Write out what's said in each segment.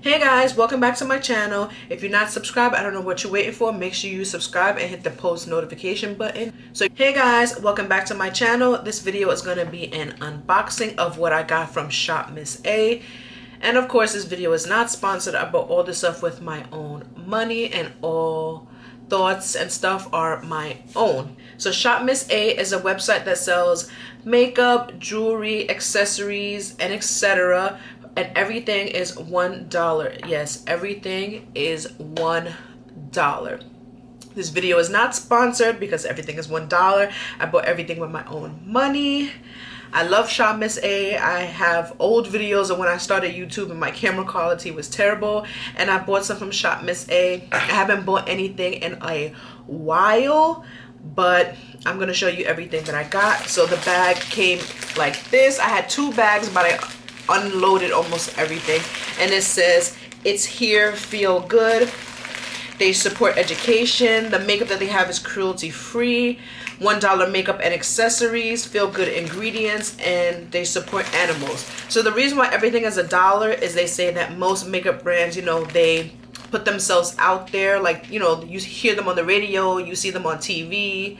Hey guys, welcome back to my channel. If you're not subscribed, I don't know what you're waiting for. Make sure you subscribe and hit the post notification button. So hey guys, welcome back to my channel. This video is going to be an unboxing of what I got from Shop Miss A. And of course, this video is not sponsored. I bought all this stuff with my own money, and all thoughts and stuff are my own. So Shop Miss A is a website that sells makeup, jewelry, accessories, and etc. And everything is $1. Yes, everything is $1. This video is not sponsored because everything is $1. I bought everything with my own money. I love Shop Miss A. I have old videos of when I started YouTube and my camera quality was terrible, and I bought some from Shop Miss A. I haven't bought anything in a while, but I'm gonna show you everything that I got. So the bag came like this. I had two bags, but I unloaded almost everything, and it says it's here, feel good. They support education. The makeup that they have is cruelty-free, $1 makeup and accessories, feel good ingredients, and they support animals. So the reason why everything is $1 is they say that most makeup brands, you know, they put themselves out there, like, you know, you hear them on the radio, you see them on TV,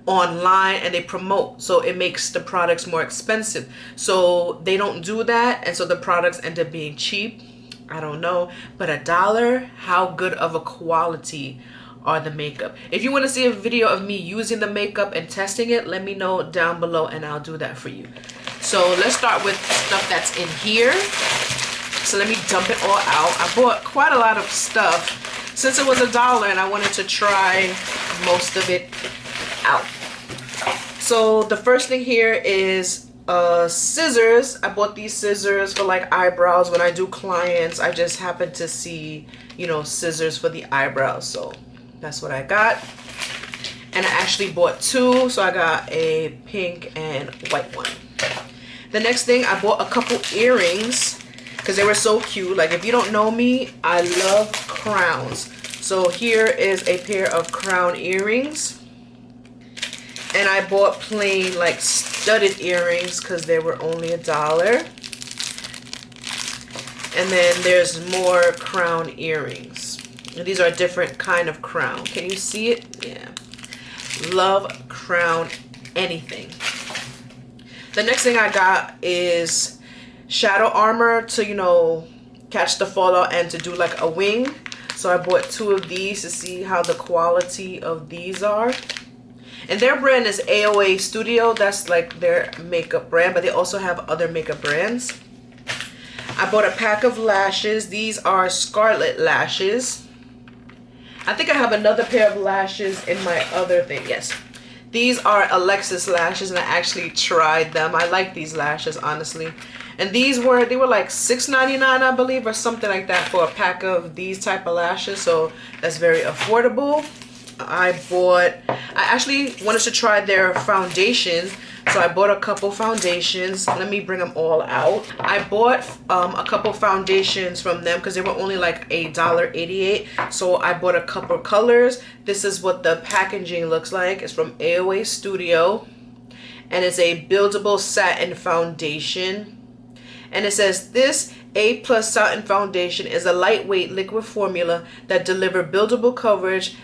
online, and they promote, so it makes the products more expensive. So they don't do that, and so the products end up being cheap. I don't know, but $1, how good of a quality are the makeup? If you want to see a video of me using the makeup and testing it, let me know down below and I'll do that for you. So let's start with stuff that's in here. So let me dump it all out. I bought quite a lot of stuff since it was $1 and I wanted to try most of it out. So the first thing here is scissors. I bought these scissors for like eyebrows. When I do clients, I just happen to see, you know, scissors for the eyebrows, so that's what I got. And I actually bought two, so I got a pink and white one. The next thing, I bought a couple earrings because they were so cute. Like, if you don't know me, I love crowns. So here is a pair of crown earrings. And I bought plain like studded earrings because they were only $1. And then there's more crown earrings. And these are a different kind of crown. Can you see it? Yeah. Love crown anything. The next thing I got is shadow armor to, you know, catch the fallout and to do like a wing. So I bought two of these to see how the quality of these are. And their brand is AOA Studio. That's like their makeup brand, but they also have other makeup brands. I bought a pack of lashes. These are Scarlet lashes. I think I have another pair of lashes in my other thing. Yes. These are Alexis lashes, and I actually tried them. I like these lashes, honestly. And they were like $6.99, I believe, or something like that for a pack of these type of lashes. So that's very affordable. I actually wanted to try their foundations, so I bought a couple foundations. Let me bring them all out. I bought a couple foundations from them because they were only like $1.88, so I bought a couple colors. This is what the packaging looks like. It's from AOA Studio, and it's a buildable satin foundation. And it says, this A+ satin foundation is a lightweight liquid formula that delivers buildable coverage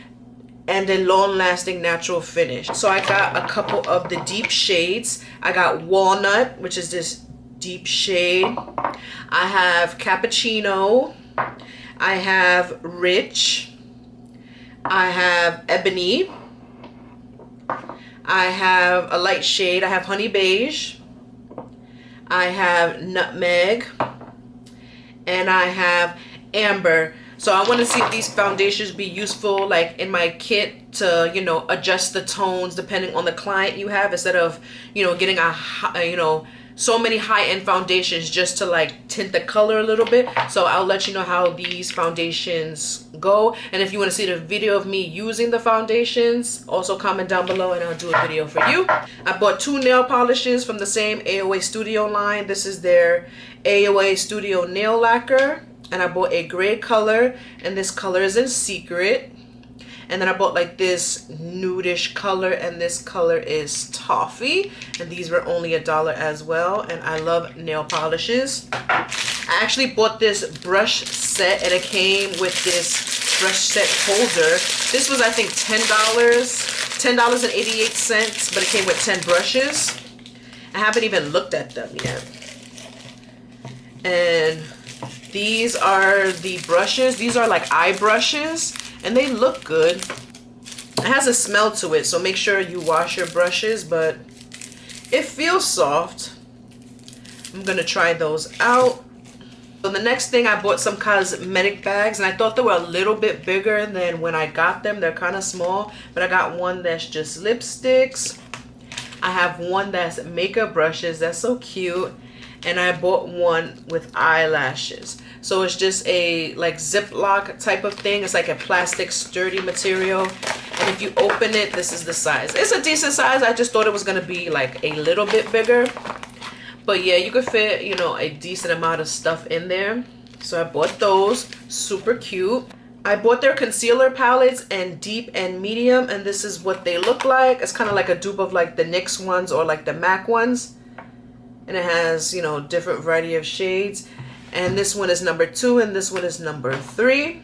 and a long-lasting natural finish. So I got a couple of the deep shades. I got Walnut, which is this deep shade. I have Cappuccino. I have Rich. I have Ebony. I have a light shade. I have Honey Beige. I have Nutmeg. And I have Amber. So I want to see if these foundations be useful like in my kit to, you know, adjust the tones depending on the client you have, instead of, you know, getting so many high-end foundations just to like tint the color a little bit. So I'll let you know how these foundations go. And if you want to see the video of me using the foundations, also comment down below and I'll do a video for you. I bought two nail polishes from the same AOA Studio line. This is their AOA Studio nail lacquer. And I bought a gray color, and this color is in Secret. And then I bought like this nudish color, and this color is toffee, and these were only $1 as well. And I love nail polishes. I actually bought this brush set, and it came with this brush set holder. This was, I think, $10.88, but it came with 10 brushes. I haven't even looked at them yet. And these are the brushes. These are like eye brushes, and they look good. It has a smell to it, so make sure you wash your brushes, but it feels soft. I'm gonna try those out. So the next thing, I bought some cosmetic bags, and I thought they were a little bit bigger than when I got them. They're kind of small, but I got one that's just lipsticks. I have one that's makeup brushes. That's so cute. And I bought one with eyelashes. So it's just a like Ziploc type of thing. It's like a plastic sturdy material. And if you open it, this is the size. It's a decent size. I just thought it was gonna be like a little bit bigger. But yeah, you could fit, you know, a decent amount of stuff in there. So I bought those, super cute. I bought their concealer palettes in deep and medium, and this is what they look like. It's kind of like a dupe of like the NYX ones or like the MAC ones. And it has, you know, different variety of shades. And this one is number 2, and this one is number 3.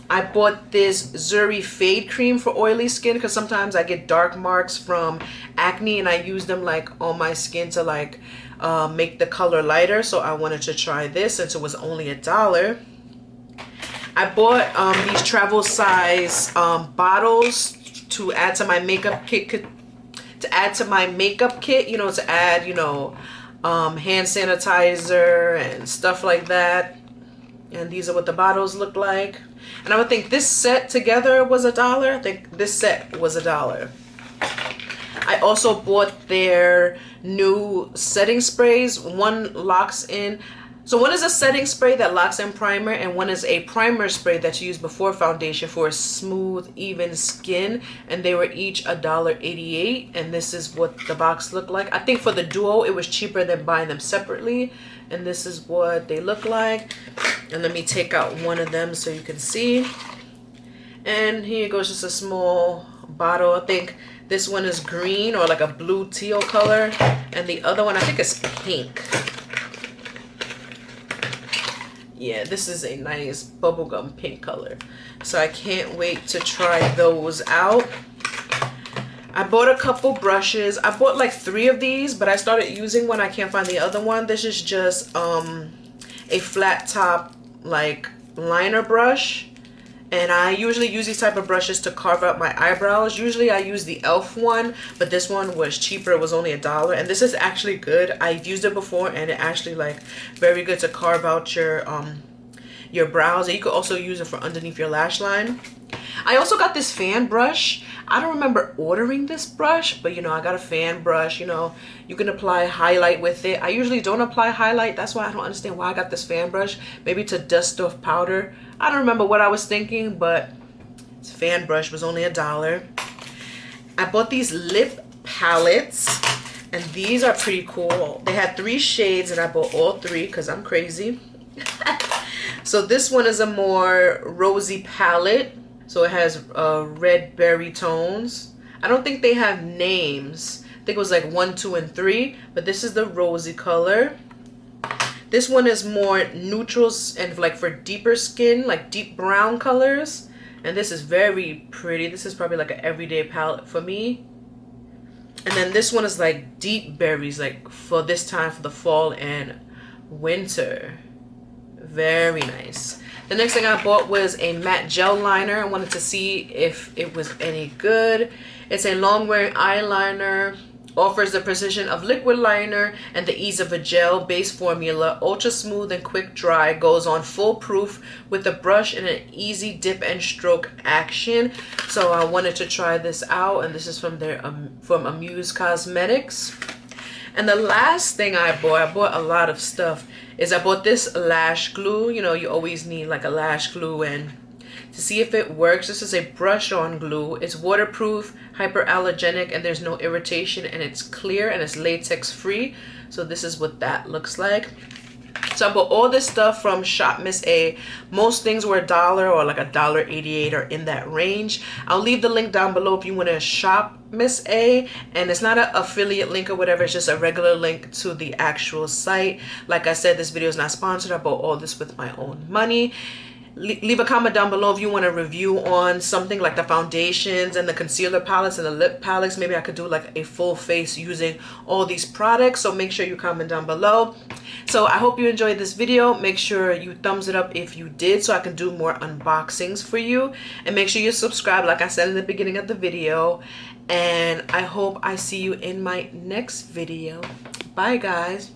I bought this Zuri Fade Cream for oily skin, because sometimes I get dark marks from acne, and I use them like on my skin to like make the color lighter. So I wanted to try this since it was only $1. I bought these travel size bottles to add to my makeup kit. You know, to add, you know, hand sanitizer and stuff like that. And these are what the bottles look like. And I would think this set together was $1. I think this set was $1. I also bought their new setting sprays. One locks in. So one is a setting spray that locks in primer, and one is a primer spray that you use before foundation for a smooth, even skin. And they were each $1.88, and this is what the box looked like. I think for the duo, it was cheaper than buying them separately. And this is what they look like. And let me take out one of them so you can see. And here goes just a small bottle. I think this one is green or like a blue teal color, and the other one I think is pink. Yeah, this is a nice bubblegum pink color. So I can't wait to try those out. I bought a couple brushes. I bought like 3 of these, but I started using one. I can't find the other one. This is just a flat top like liner brush. And I usually use these type of brushes to carve out my eyebrows. Usually I use the e.l.f. one, but this one was cheaper. It was only $1. And this is actually good. I've used it before, and it actually like very good to carve out your brows. And you could also use it for underneath your lash line. I also got this fan brush. I don't remember ordering this brush, but you know, I got a fan brush. You know, you can apply highlight with it. I usually don't apply highlight. That's why I don't understand why I got this fan brush. Maybe to dust off powder. I don't remember what I was thinking, but this fan brush was only $1. I bought these lip palettes, and these are pretty cool. They had 3 shades, and I bought all 3 because I'm crazy. So this one is a more rosy palette. So it has red berry tones. I don't think they have names. I think it was like 1, 2, and 3. But this is the rosy color. This one is more neutrals and like for deeper skin, like deep brown colors. And this is very pretty. This is probably like an everyday palette for me. And then this one is like deep berries, like for this time for the fall and winter. Very nice. The next thing I bought was a matte gel liner. I wanted to see if it was any good. It's a long wearing eyeliner. Offers the precision of liquid liner and the ease of a gel-based formula. Ultra smooth and quick dry. Goes on foolproof with a brush and an easy dip and stroke action. So I wanted to try this out, and this is from their from Amuse Cosmetics. And the last thing I bought a lot of stuff, is I bought this lash glue. You know, you always need like a lash glue, and to see if it works, this is a brush-on glue. It's waterproof, hyperallergenic, and there's no irritation, and it's clear, and it's latex free. So this is what that looks like. So I bought all this stuff from Shop Miss A. Most things were $1 or like $1.88 or in that range. I'll leave the link down below if you want to shop Miss A, and it's not an affiliate link or whatever, it's just a regular link to the actual site. Like I said, this video is not sponsored. I bought all this with my own money. Leave a comment down below if you want a review on something like the foundations and the concealer palettes and the lip palettes. Maybe I could do like a full face using all these products, so make sure you comment down below. So I hope you enjoyed this video. Make sure you thumbs it up if you did, so I can do more unboxings for you, and make sure you subscribe like I said in the beginning of the video, and I hope I see you in my next video. Bye guys.